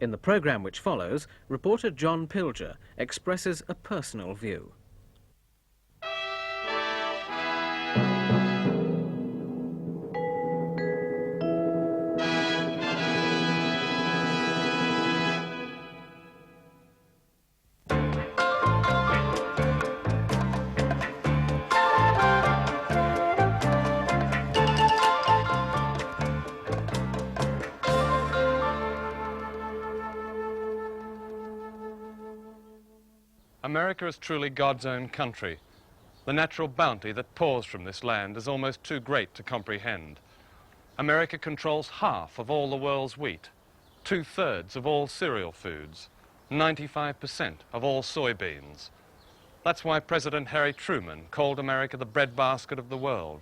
In the programme which follows, reporter John Pilger expresses a personal view. America is truly God's own country. The natural bounty that pours from this land is almost too great to comprehend. America controls half of all the world's wheat, 2/3 of all cereal foods, 95% of all soybeans. That's why President Harry Truman called America the breadbasket of the world.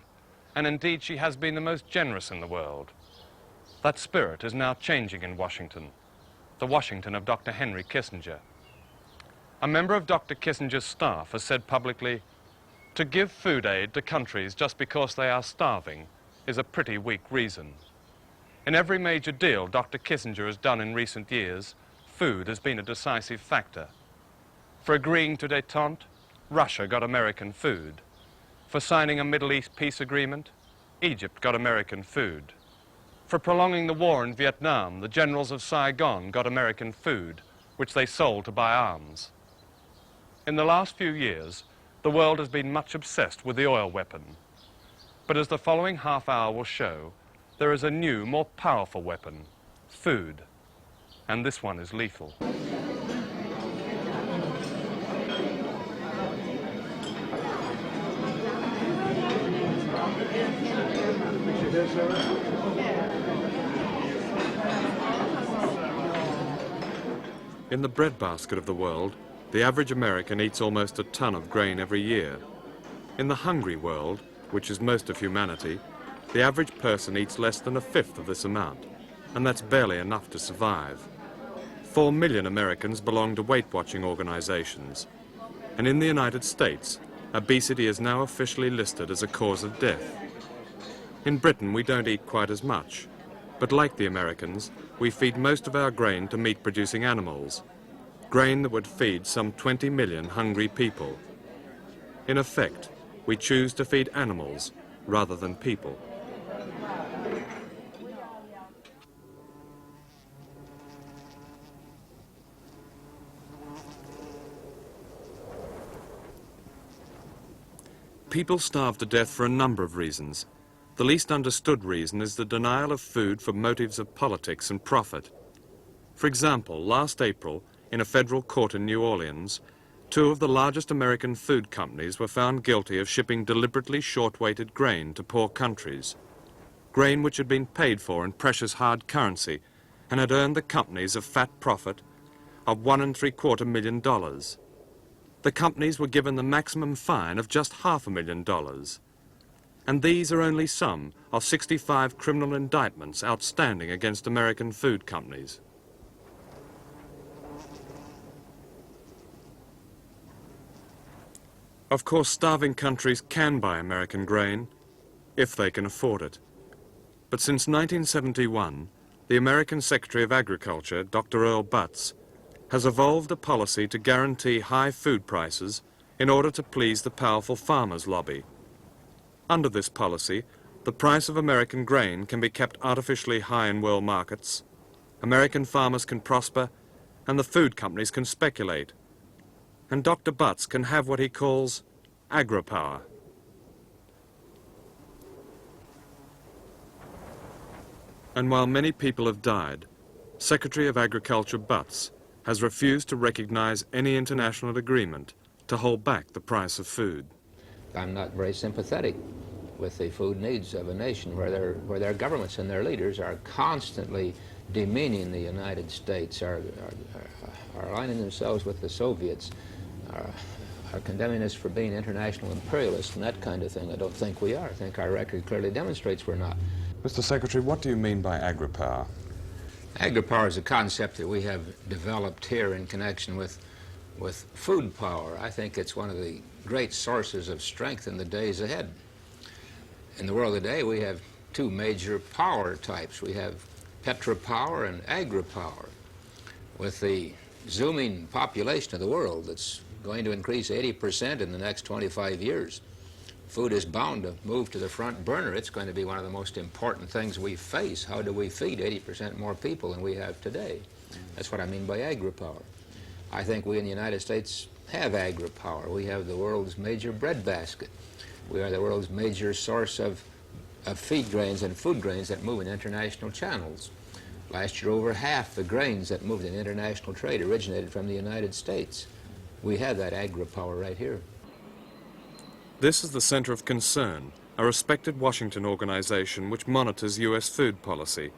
And indeed, she has been the most generous in the world. That spirit is now changing in Washington, the Washington of Dr. Henry Kissinger. A member of Dr. Kissinger's staff has said publicly, to give food aid to countries just because they are starving is a pretty weak reason. In every major deal Dr. Kissinger has done in recent years, food has been a decisive factor. For agreeing to détente, Russia got American food. For signing a Middle East peace agreement, Egypt got American food. For prolonging the war in Vietnam, the generals of Saigon got American food, which they sold to buy arms. In the last few years, the world has been much obsessed with the oil weapon. But as the following half hour will show, there is a new, more powerful weapon, food. And this one is lethal. In the breadbasket of the world, the average American eats almost a ton of grain every year. In the hungry world, which is most of humanity, the average person eats less than a fifth of this amount, and that's barely enough to survive. 4 million Americans belong to weight-watching organizations, and in the United States, obesity is now officially listed as a cause of death. In Britain, we don't eat quite as much, but like the Americans, we feed most of our grain to meat-producing animals, grain that would feed some 20 million hungry people. In effect, we choose to feed animals rather than people. People starve to death for a number of reasons. The least understood reason is the denial of food for motives of politics and profit. For example, last April, in a federal court in New Orleans, 2 of the largest American food companies were found guilty of shipping deliberately short-weighted grain to poor countries. Grain which had been paid for in precious hard currency and had earned the companies a fat profit of $1.75 million. The companies were given the maximum fine of just $500,000. And these are only some of 65 criminal indictments outstanding against American food companies. Of course, starving countries can buy American grain, if they can afford it. But since 1971, the American Secretary of Agriculture, Dr. Earl Butz, has evolved a policy to guarantee high food prices in order to please the powerful farmers' lobby. Under this policy, the price of American grain can be kept artificially high in world markets, American farmers can prosper, and the food companies can speculate. And Dr. Butz can have what he calls agri-power. And while many people have died, Secretary of Agriculture Butz has refused to recognize any international agreement to hold back the price of food. I'm not very sympathetic with the food needs of a nation where their governments and their leaders are constantly demeaning the United States, are aligning themselves with the Soviets, are condemning us for being international imperialists and that kind of thing. I don't think we are. I think our record clearly demonstrates we're not. Mr. Secretary, what do you mean by agri-power? Agri-power is a concept that we have developed here in connection with food power. I think it's one of the great sources of strength in the days ahead. In the world today, we have 2 major power types. We have petropower and agri-power. With the zooming population of the world that's going to increase 80% in the next 25 years, food is bound to move to the front burner. It's going to be one of the most important things we face. How do we feed 80% more people than we have today? That's what I mean by agri-power. I think we in the United States have agri-power. We have the world's major breadbasket. We are the world's major source of feed grains and food grains that move in international channels. Last year, over half the grains that moved in international trade originated from the United States. We have that agri-power right here. This is the Center of Concern, a respected Washington organization which monitors U.S. food policy.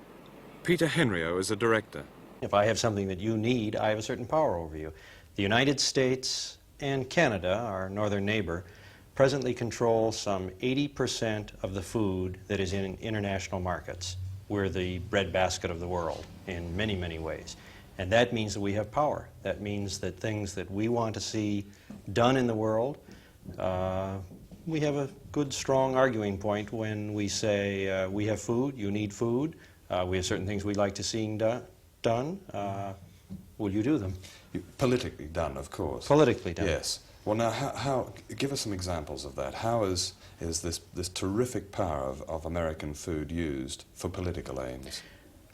Peter Henrio is a director. If I have something that you need, I have a certain power over you. The United States and Canada, our northern neighbor, presently control some 80% of the food that is in international markets. We're the breadbasket of the world in many, many ways. And that means that we have power. That means that things that we want to see done in the world, we have a good, strong arguing point when we say, we have food, you need food, we have certain things we'd like to see done. Will you do them? Politically done, of course. Politically done. Yes. Well, now, how give us some examples of that. How is this terrific power of American food used for political aims?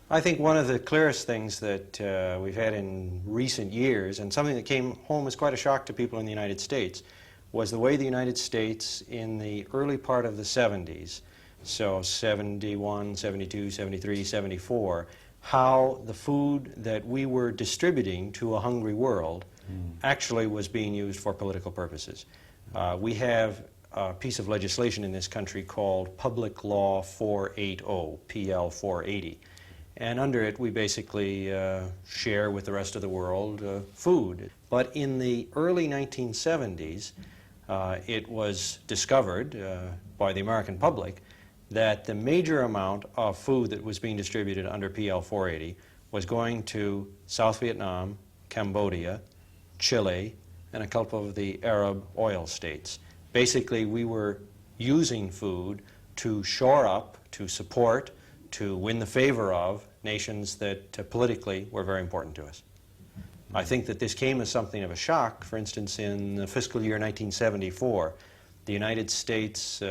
I think one of the clearest things that we've had in recent years, and something that came home as quite a shock to people in the United States, was the way the United States in the early part of the 70s, so 71, 72, 73, 74, how the food that we were distributing to a hungry world actually was being used for political purposes. We have a piece of legislation in this country called Public Law 480, PL 480. And under it, we basically share with the rest of the world food. But in the early 1970s, it was discovered by the American public that the major amount of food that was being distributed under PL 480 was going to South Vietnam, Cambodia, Chile, and a couple of the Arab oil states. Basically, we were using food to shore up, to support, to win the favor of nations that politically were very important to us. I think that this came as something of a shock. For instance, in the fiscal year 1974, the United States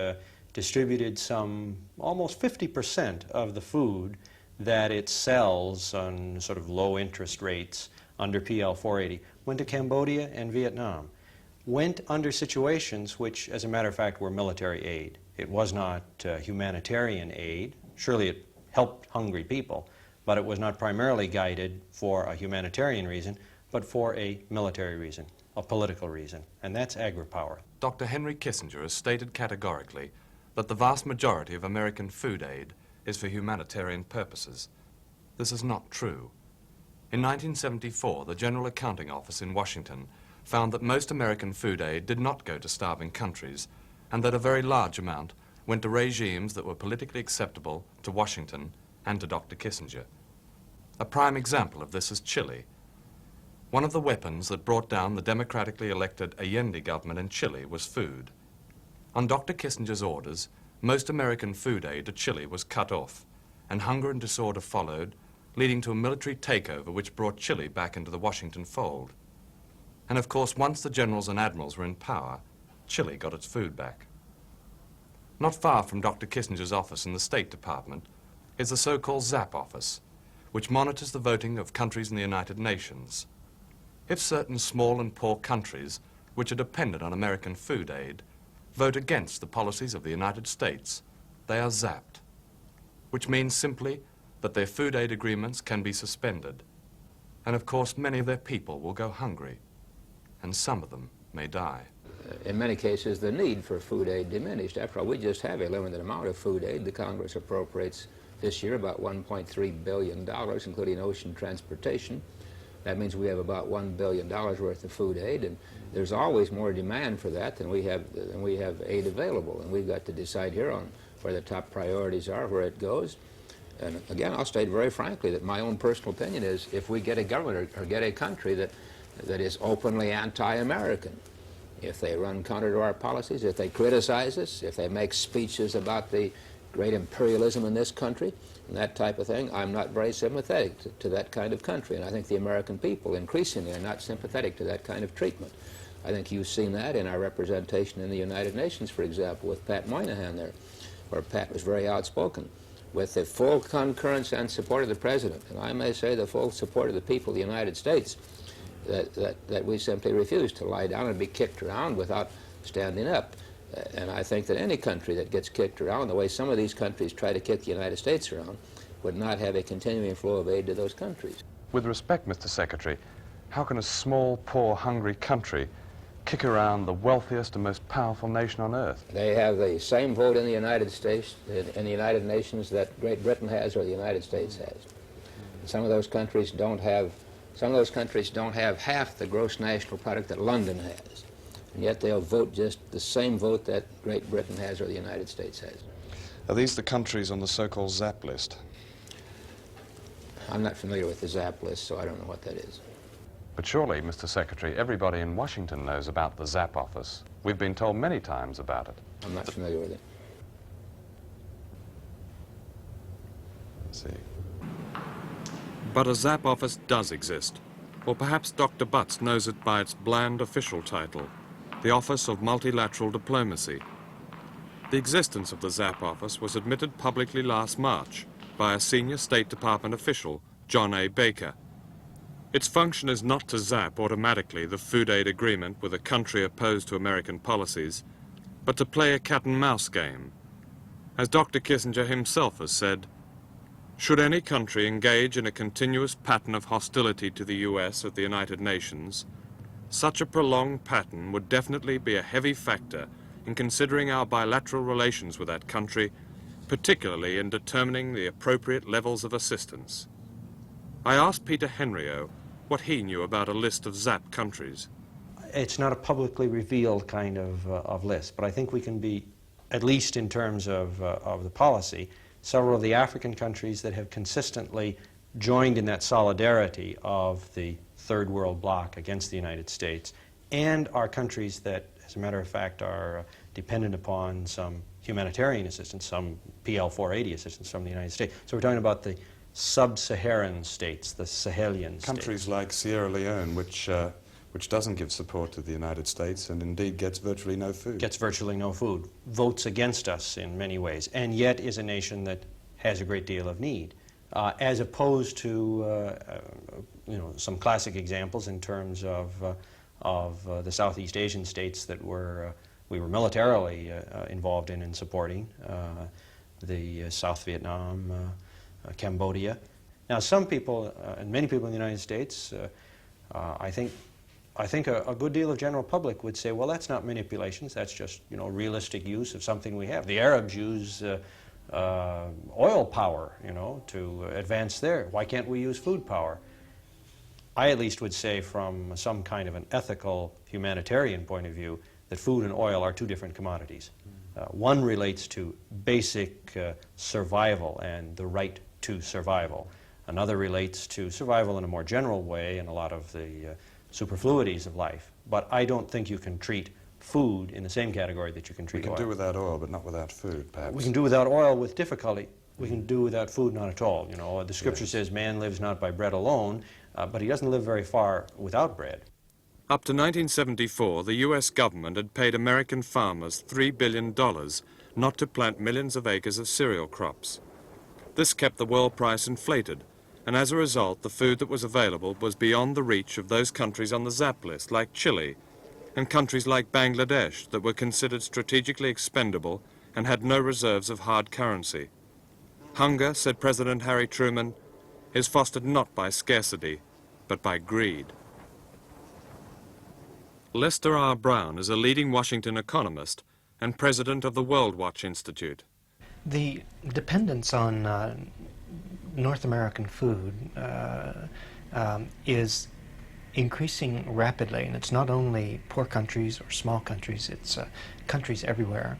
distributed some almost 50% of the food that it sells on sort of low interest rates under PL 480 went to Cambodia and Vietnam. Went under situations which, as a matter of fact, were military aid. It was not humanitarian aid. Surely it helped hungry people, but it was not primarily guided for a humanitarian reason, but for a military reason, a political reason, and that's agri-power. Dr. Henry Kissinger has stated categorically that the vast majority of American food aid is for humanitarian purposes. This is not true. In 1974, the General Accounting Office in Washington found that most American food aid did not go to starving countries, and that a very large amount went to regimes that were politically acceptable to Washington and to Dr. Kissinger. A prime example of this is Chile. One of the weapons that brought down the democratically elected Allende government in Chile was food. On Dr. Kissinger's orders, most American food aid to Chile was cut off, and hunger and disorder followed, leading to a military takeover which brought Chile back into the Washington fold. And of course, once the generals and admirals were in power, Chile got its food back. Not far from Dr. Kissinger's office in the State Department is the so-called Zap Office, which monitors the voting of countries in the United Nations. If certain small and poor countries, which are dependent on American food aid, vote against the policies of the United States, they are zapped, which means simply that their food aid agreements can be suspended. And of course, many of their people will go hungry, and some of them may die. In many cases, the need for food aid diminished. After all, we just have a limited amount of food aid. The Congress appropriates this year about $1.3 billion, including ocean transportation. That means we have about $1 billion worth of food aid, and there's always more demand for that than we have aid available. And we've got to decide here on where the top priorities are, where it goes. And again, I'll state very frankly that my own personal opinion is if we get a government or get a country that is openly anti-American, if they run counter to our policies, if they criticize us, if they make speeches about the great imperialism in this country, and that type of thing, I'm not very sympathetic to that kind of country. And I think the American people increasingly are not sympathetic to that kind of treatment. I think you've seen that in our representation in the United Nations, for example, with Pat Moynihan there, where Pat was very outspoken, with the full concurrence and support of the President, and I may say the full support of the people of the United States, that we simply refuse to lie down and be kicked around without standing up. And I think that any country that gets kicked around the way some of these countries try to kick the United States around would not have a continuing flow of aid to those countries. With respect, Mr. Secretary, how can a small, poor, hungry country kick around the wealthiest and most powerful nation on earth? They have the same vote in the United States, in the United Nations, that Great Britain has or the United States has. Some of those countries don't have half the gross national product that London has. And yet they'll vote just the same vote that Great Britain has or the United States has. Are these the countries on the so-called Zap list? I'm not familiar with the Zap list, so I don't know what that is. But surely, Mr. Secretary, everybody in Washington knows about the Zap Office. We've been told many times about it. I'm not familiar with it. Let's see. But a Zap Office does exist, or perhaps Dr. Butts knows it by its bland official title, the Office of Multilateral Diplomacy. The existence of the Zap Office was admitted publicly last March by a senior State Department official, John A. Baker. Its function is not to zap automatically the food aid agreement with a country opposed to American policies, but to play a cat-and-mouse game. As Dr. Kissinger himself has said, should any country engage in a continuous pattern of hostility to the U.S. at the United Nations, such a prolonged pattern would definitely be a heavy factor in considering our bilateral relations with that country, particularly in determining the appropriate levels of assistance. I asked Peter Henriot what he knew about a list of ZAP countries. It's not a publicly revealed kind of list, but I think we can be, at least in terms of the policy, several of the African countries that have consistently joined in that solidarity of the Third World bloc against the United States, and are countries that, as a matter of fact, are dependent upon some humanitarian assistance, some PL-480 assistance from the United States. So we're talking about the sub-Saharan states, the Sahelian Countries states. like Sierra Leone, which doesn't give support to the United States and indeed gets virtually no food. Gets virtually no food, votes against us in many ways, and yet is a nation that has a great deal of need, as opposed to some classic examples in terms of the Southeast Asian states that we were militarily involved in supporting, the South Vietnam, Cambodia. Now, some people, and many people in the United States, I think a good deal of general public would say, well, that's not manipulations, that's just realistic use of something we have. The Arabs use oil power, to advance there. Why can't we use food power? I at least would say from some kind of an ethical, humanitarian point of view that food and oil are two different commodities. One relates to basic survival and the right to survival. Another relates to survival in a more general way and a lot of the superfluities of life. But I don't think you can treat food in the same category that you can treat oil. We can do without oil, but not without food, perhaps. We can do without oil with difficulty. We can do without food not at all. The scripture says man lives not by bread alone, but he doesn't live very far without bread. Up to 1974, the U.S. government had paid American farmers $3 billion not to plant millions of acres of cereal crops. This kept the world price inflated, and as a result, the food that was available was beyond the reach of those countries on the ZAP list, like Chile, and countries like Bangladesh that were considered strategically expendable and had no reserves of hard currency. Hunger, said President Harry Truman, is fostered not by scarcity, but by greed. Lester R. Brown is a leading Washington economist and president of the World Watch Institute. The dependence on North American food is increasing rapidly, and it's not only poor countries or small countries, it's countries everywhere.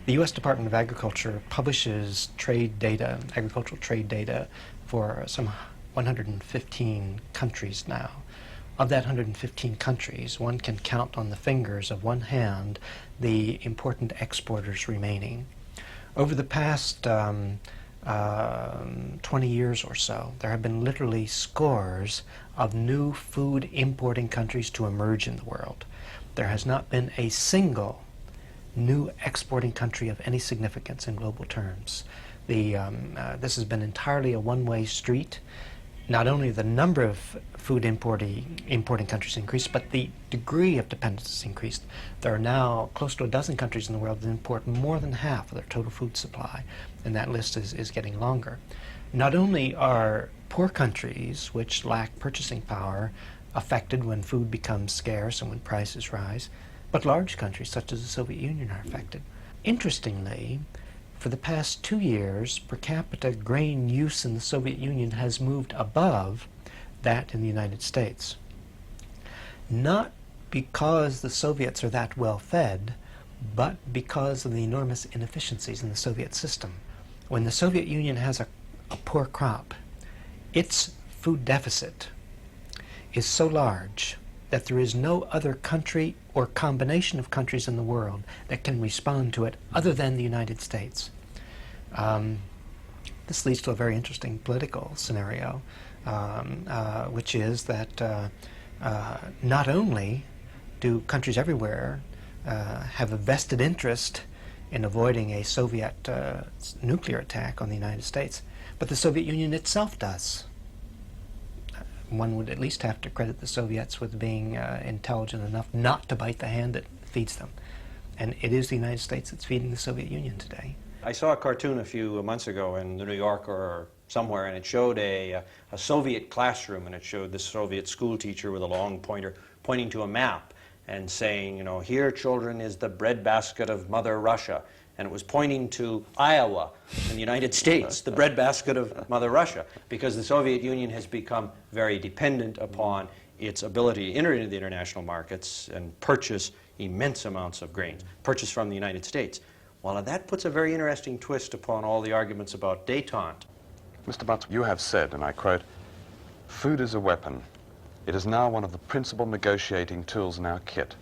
The U.S. Department of Agriculture publishes trade data, agricultural trade data, for some 115 countries now. Of that 115 countries, one can count on the fingers of one hand the important exporters remaining. Over the past 20 years or so, there have been literally scores of new food importing countries to emerge in the world. There has not been a single new exporting country of any significance in global terms. This has been entirely a one-way street. Not only the number of food importing countries increased, but the degree of dependence has increased. There are now close to a dozen countries in the world that import more than half of their total food supply, and that list is getting longer. Not only are poor countries, which lack purchasing power, affected when food becomes scarce and when prices rise, but large countries such as the Soviet Union are affected. Interestingly, for the past 2 years, per capita grain use in the Soviet Union has moved above that in the United States. Not because the Soviets are that well fed, but because of the enormous inefficiencies in the Soviet system. When the Soviet Union has a poor crop, its food deficit is so large that there is no other country or combination of countries in the world that can respond to it other than the United States. This leads to a very interesting political scenario, which is that not only do countries everywhere have a vested interest in avoiding a Soviet nuclear attack on the United States, but the Soviet Union itself does. One would at least have to credit the Soviets with being intelligent enough not to bite the hand that feeds them. And it is the United States that's feeding the Soviet Union today. I saw a cartoon a few months ago in the New Yorker or somewhere, and it showed a Soviet classroom, and it showed this Soviet school teacher with a long pointer pointing to a map and saying, you know, here, children, is the breadbasket of Mother Russia. And it was pointing to Iowa in the United States, the breadbasket of Mother Russia, because the Soviet Union has become very dependent upon its ability to enter into the international markets and purchase immense amounts of grains, purchase from the United States. Well, that puts a very interesting twist upon all the arguments about détente. Mr. Butts, you have said, and I quote, "Food is a weapon. It is now one of the principal negotiating tools in our kit."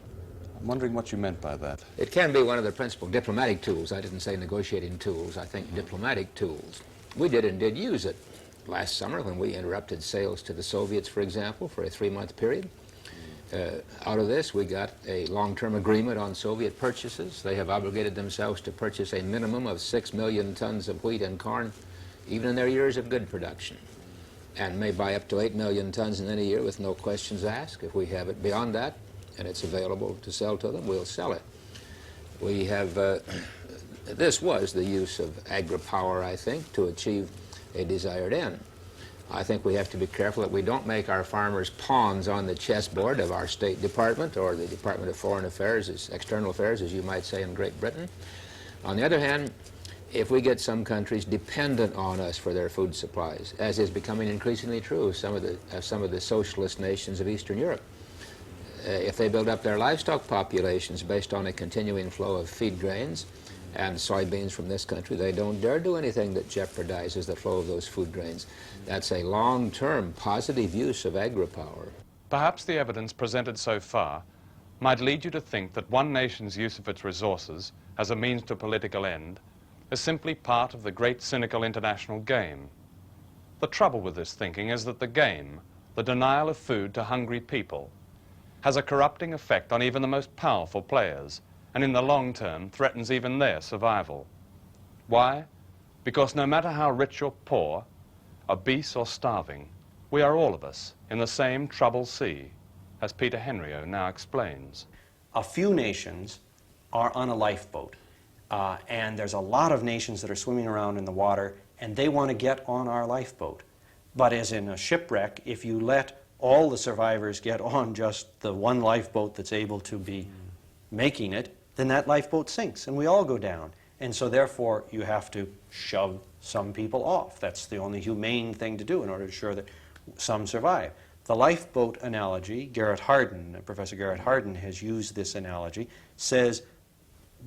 I'm wondering what you meant by that. It can be one of the principal diplomatic tools. I didn't say negotiating tools. I think diplomatic tools. We did use it last summer when we interrupted sales to the Soviets, for example, for a 3-month period. Out of this, we got a long-term agreement on Soviet purchases. They have obligated themselves to purchase a minimum of 6 million tons of wheat and corn, even in their years of good production, and may buy up to 8 million tons in any year with no questions asked. If we have it beyond that, and it's available to sell to them, we'll sell it. We have, this was the use of agri-power, I think, to achieve a desired end. I think we have to be careful that we don't make our farmers pawns on the chessboard of our State Department or the Department of Foreign Affairs, External Affairs, as you might say in Great Britain. On the other hand, if we get some countries dependent on us for their food supplies, as is becoming increasingly true of some of the socialist nations of Eastern Europe, if they build up their livestock populations based on a continuing flow of feed grains and soybeans from this country, they don't dare do anything that jeopardizes the flow of those food grains. That's a long-term positive use of agri-power. Perhaps the evidence presented so far might lead you to think that one nation's use of its resources as a means to a political end is simply part of the great cynical international game. The trouble with this thinking is that the game, the denial of food to hungry people, has a corrupting effect on even the most powerful players, and in the long term threatens even their survival. Why? Because no matter how rich or poor, obese or starving, we are all of us in the same troubled sea, as Peter Henriot now explains. A few nations are on a lifeboat, and there's a lot of nations that are swimming around in the water, and they want to get on our lifeboat. But as in a shipwreck, if you let all the survivors get on just the one lifeboat that's able to be making it, then that lifeboat sinks and we all go down. And so therefore you have to shove some people off. That's the only humane thing to do in order to ensure that some survive. The lifeboat analogy, Professor Garrett Hardin has used this analogy, says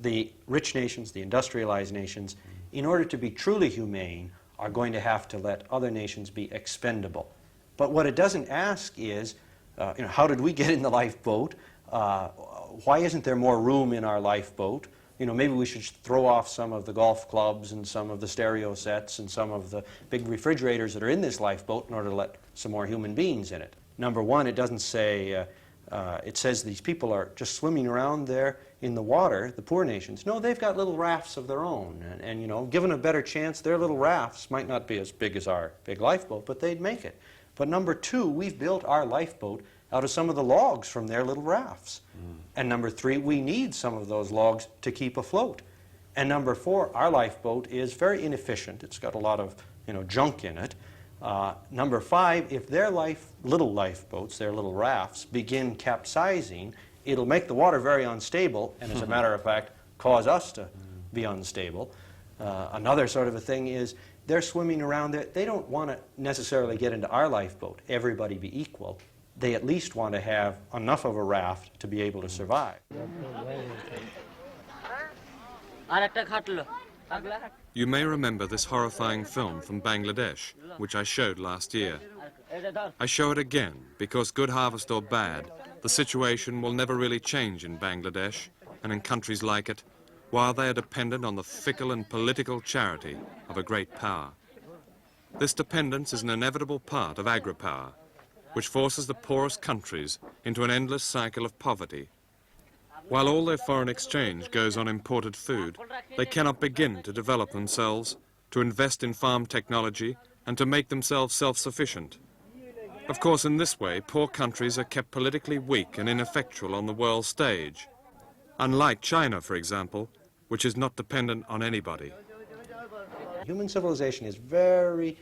the rich nations, the industrialized nations, in order to be truly humane, are going to have to let other nations be expendable. But what it doesn't ask is, how did we get in the lifeboat? Why isn't there more room in our lifeboat? you know, maybe we should throw off some of the golf clubs and some of the stereo sets and some of the big refrigerators that are in this lifeboat in order to let some more human beings in it. Number one, it doesn't say, it says these people are just swimming around there in the water, the poor nations. No, they've got little rafts of their own. And you know, given a better chance, their little rafts might not be as big as our big lifeboat, but they'd make it. But number two, we've built our lifeboat out of some of the logs from their little rafts. And number three, we need some of those logs to keep afloat. And number four, our lifeboat is very inefficient. It's got a lot of, you know, junk in it. Number five, if their little lifeboats, their little rafts, begin capsizing, it'll make the water very unstable, and as a matter of fact, cause us to be unstable. Another sort of a thing is they're swimming around there. They don't want to necessarily get into our lifeboat, everybody be equal. They at least want to have enough of a raft to be able to survive. You may remember this horrifying film from Bangladesh, which I showed last year. I show it again because, good harvest or bad, the situation will never really change in Bangladesh and in countries like it, while they are dependent on the fickle and political charity of a great power. This dependence is an inevitable part of agri-power, which forces the poorest countries into an endless cycle of poverty. While all their foreign exchange goes on imported food, they cannot begin to develop themselves, to invest in farm technology, and to make themselves self-sufficient. Of course, in this way, poor countries are kept politically weak and ineffectual on the world stage, unlike China, for example, which is not dependent on anybody. Human civilization is very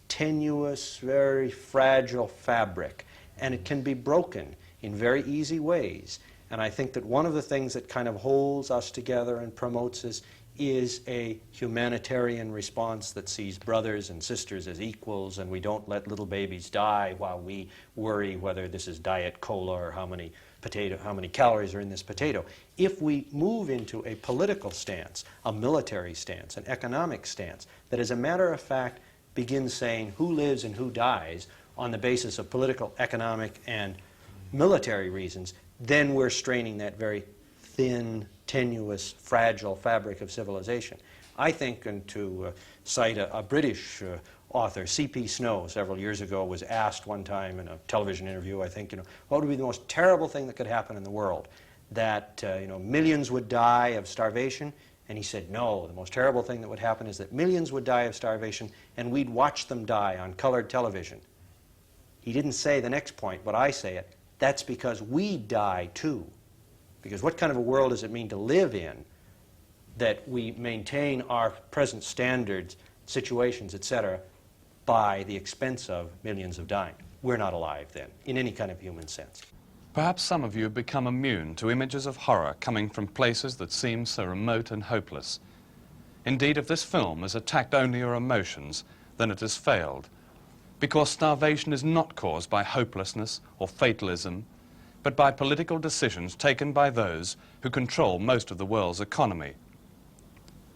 tenuous, very fragile fabric, and it can be broken in very easy ways. And I think that one of the things that kind of holds us together and promotes us is a humanitarian response that sees brothers and sisters as equals, and we don't let little babies die while we worry whether this is diet cola or how many calories are in this potato. If we move into a political stance, a military stance, an economic stance, that as a matter of fact begins saying who lives and who dies on the basis of political, economic, and military reasons, then we're straining that very thin, tenuous, fragile fabric of civilization. I think, and to cite a British author, C.P. Snow, several years ago, was asked one time in a television interview, I think, you know, what would be the most terrible thing that could happen in the world? That, you know, millions would die of starvation? And he said, no, the most terrible thing that would happen is that millions would die of starvation and we'd watch them die on colored television. He didn't say the next point, but I say it. That's because we die too. Because what kind of a world does it mean to live in that we maintain our present standards, situations, etc., by the expense of millions of dying? We're not alive then, in any kind of human sense. Perhaps some of you have become immune to images of horror coming from places that seem so remote and hopeless. Indeed, if this film has attacked only your emotions, then it has failed. Because starvation is not caused by hopelessness or fatalism, but by political decisions taken by those who control most of the world's economy.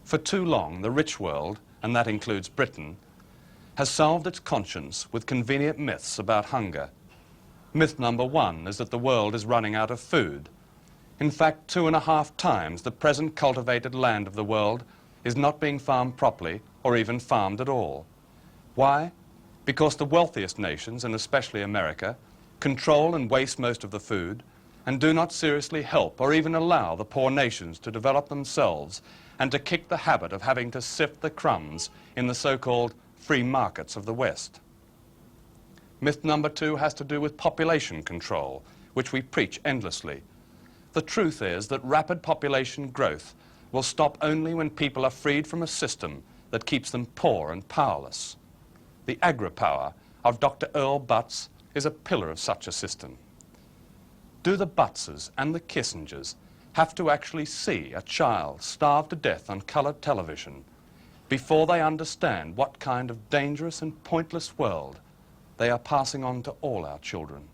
For too long, the rich world, and that includes Britain, has salved its conscience with convenient myths about hunger. Myth number one is that the world is running out of food. In fact, 2.5 times the present cultivated land of the world is not being farmed properly or even farmed at all. Why? Because the wealthiest nations, and especially America, control and waste most of the food and do not seriously help or even allow the poor nations to develop themselves and to kick the habit of having to sift the crumbs in the so-called free markets of the West. Myth number two has to do with population control, which we preach endlessly. The truth is that rapid population growth will stop only when people are freed from a system that keeps them poor and powerless. The agri-power of Dr. Earl Butts is a pillar of such a system. Do the Buttses and the Kissingers have to actually see a child starve to death on colored television before they understand what kind of dangerous and pointless world they are passing on to all our children?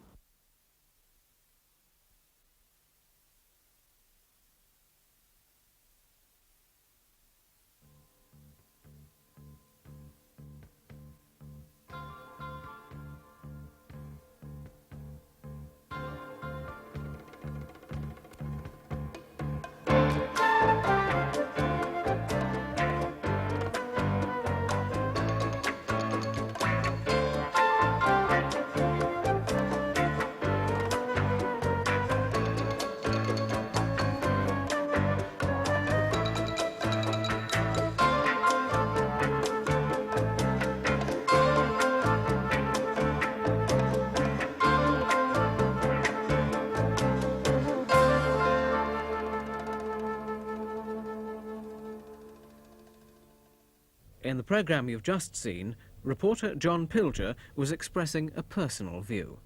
In the programme you've just seen, reporter John Pilger was expressing a personal view.